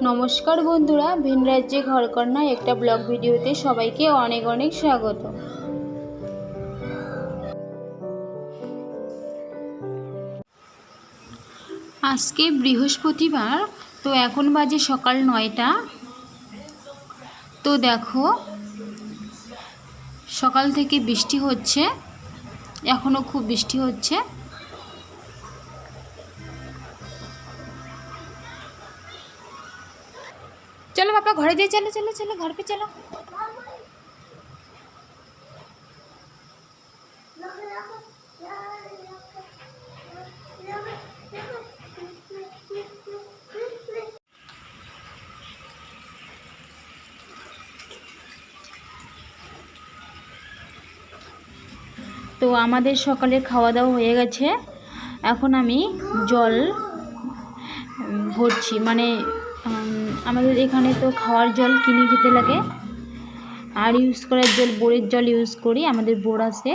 নমস্কার বন্ধুরা, ভিন রাজ্যে ঘরকন্যা একটা ব্লগ ভিডিওতে সবাইকে অনেক অনেক স্বাগত। আজকে বৃহস্পতিবার, তো এখন বাজে সকাল 9টা। তো দেখো, সকাল থেকে বৃষ্টি হচ্ছে, এখনও খুব বৃষ্টি হচ্ছে। चलो पापा घरे जाए, चलो चलो चलो घर पे चलो। তো আমাদের সকালের খাওয়া দাওয়া হয়ে গেছে। এখন আমি জল ভরছি, মানে আমাদের এখানে তো খাওয়ার জল কিনে খেতে লাগে, আর ইউজ করার জল বোরের জল ইউজ করি, আমাদের বোর আছে।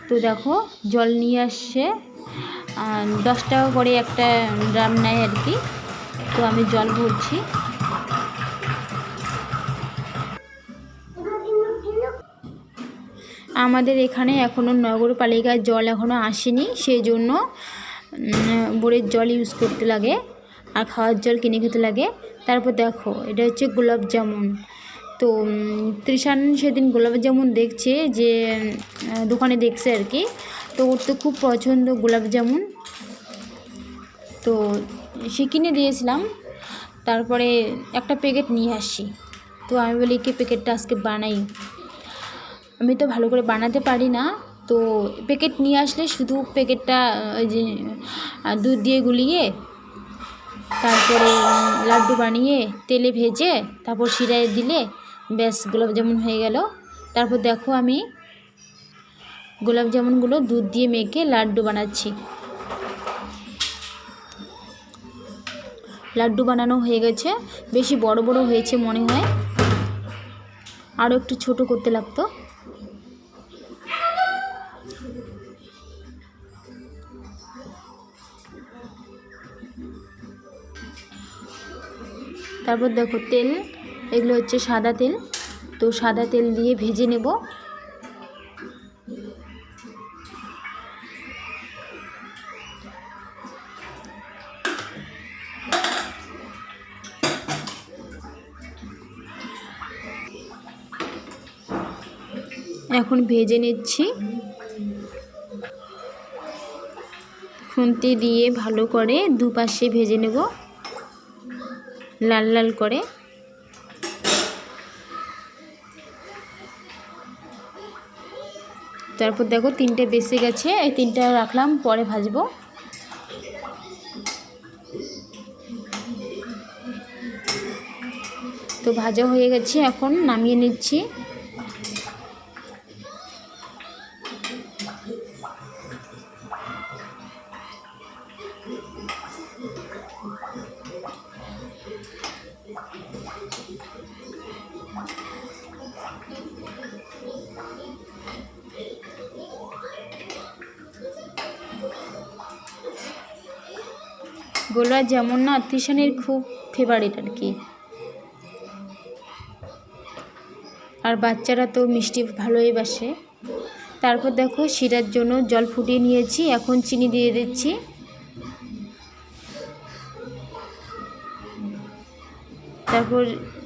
তো দেখো, জল নিয়ে আসছে, 10 টাকা করে একটা ড্রাম নেয় আর কি। তো আমি জল ভরছি। আমাদের এখানে এখনও নগরপালিকার জল এখনও আসেনি, সেই জন্য বোরের জল ইউজ করতে লাগে আর খাওয়ার জল কিনে খেতে লাগে। তারপর দেখো, এটা হচ্ছে গোলাপ জামুন। তো তৃষান সেদিন গোলাপ জামুন দেখছে, যে দোকানে দেখছে আর কি। তো ওর তো খুব পছন্দ গোলাপ জামুন, তো সে কিনে দিয়েছিলাম। তারপরে একটা প্যাকেট নিয়ে আসি। তো আমি বলি কি প্যাকেটটা আজকে বানাই, আমি তো ভালো করে বানাতে পারি না। তো প্যাকেট নিয়ে আসলে শুধু প্যাকেটটা ওই যে দুধ দিয়ে গুলিয়ে, তারপরে লাড্ডু বানিয়ে তেলে ভেজে তারপর শিরায় দিলে ব্যাস গোলাপ জামুন হয়ে গেল। তারপর দেখো, আমি গোলাপ জামুনগুলো দুধ দিয়ে মেখে লাড্ডু বানাচ্ছি। লাড্ডু বানানো হয়ে গেছে, বেশি বড় বড় হয়েছে মনে হয়, আরও একটু ছোট করতে লাগতো। তারপর দেখো তেল, এগুলো হচ্ছে সাদা তেল। তো সাদা তেল দিয়ে ভেজে নেব। এখন ভেজে নিচ্ছি, খুন্তি দিয়ে ভালো করে দুপাশে ভেজে নেব লাল লাল করে। তারপর দেখো, 3টে বেঁচে গেছে, এই 3টা রাখলাম, পরে ভাজবো। তো ভাজা হয়ে গেছে, এখন নামিয়ে নিচ্ছি। গোলাপ জামুন না তৃষানের খুব ফেভারিট আর কি, আর বাচ্চারা তো মিষ্টি ভালোই বাসে। তারপর দেখো, শিরার জন্য জল ফুটিয়ে নিয়েছি, এখন চিনি দিয়ে দিচ্ছি। তারপর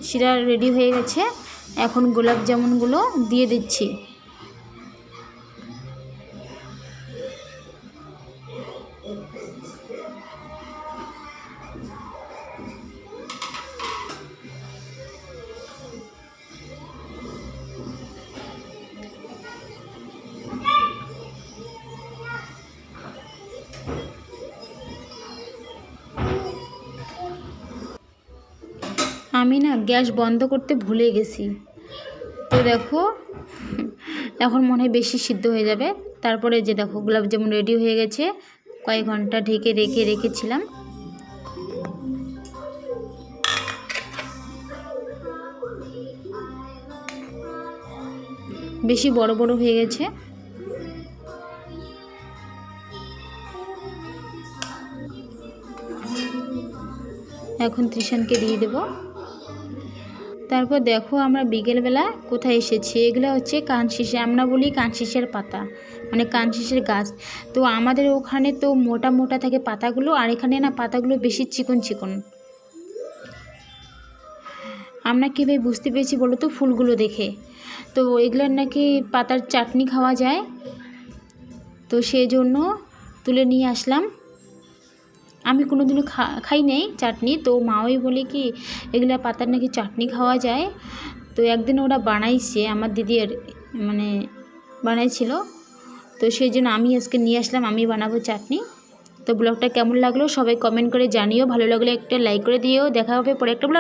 শিরা রেডি হয়ে গেছে, এখন গোলাপ জামুনগুলো দিয়ে দিচ্ছি। আমি না গ্যাস বন্ধ করতে ভুলে গেছি। তো দেখো, এখন মনে হয় বেশি সিদ্ধ হয়ে যাবে। তারপরে যে দেখো, গোলাপ জামুন রেডি হয়ে গেছে, কয়েক ঘন্টা ঢেকে রেখেছিলাম। বেশি বড় বড় হয়ে গেছে। এখন তৃষানকে দিয়ে দেব। তারপর দেখো আমরা বিকেলবেলা কোথায় এসেছি, এগুলো হচ্ছে কানশিশে, আমরা বলি কানশিশের পাতা, মানে কানশিশের গাছ। তো আমাদের ওখানে তো মোটা মোটা থাকে পাতাগুলো, আর এখানে না পাতাগুলো বেশি চিকন চিকন। আমরা কীভাবে বুঝতে পেরেছি বলো তো, ফুলগুলো দেখে। তো এগুলোর নাকি পাতার চাটনি খাওয়া যায়, তো সেই জন্য তুলে নিয়ে আসলাম। আমি কোনোদিনও খাই নাই চাটনি, তো মাওই বলে কি এগুলো পাতার নাকি চাটনি খাওয়া যায়। তো একদিন ওরা বানাইছে, আমার দিদি মানে বানাইছিল, তো সেই জন্য আমি আজকে নিয়ে আসলাম, আমি বানাবো চাটনি। তো ব্লগটা কেমন লাগলো সবাই কমেন্ট করে জানিও, ভালো লাগলে একটা লাইক করে দিও। দেখা হবে পরে একটা ব্লগ।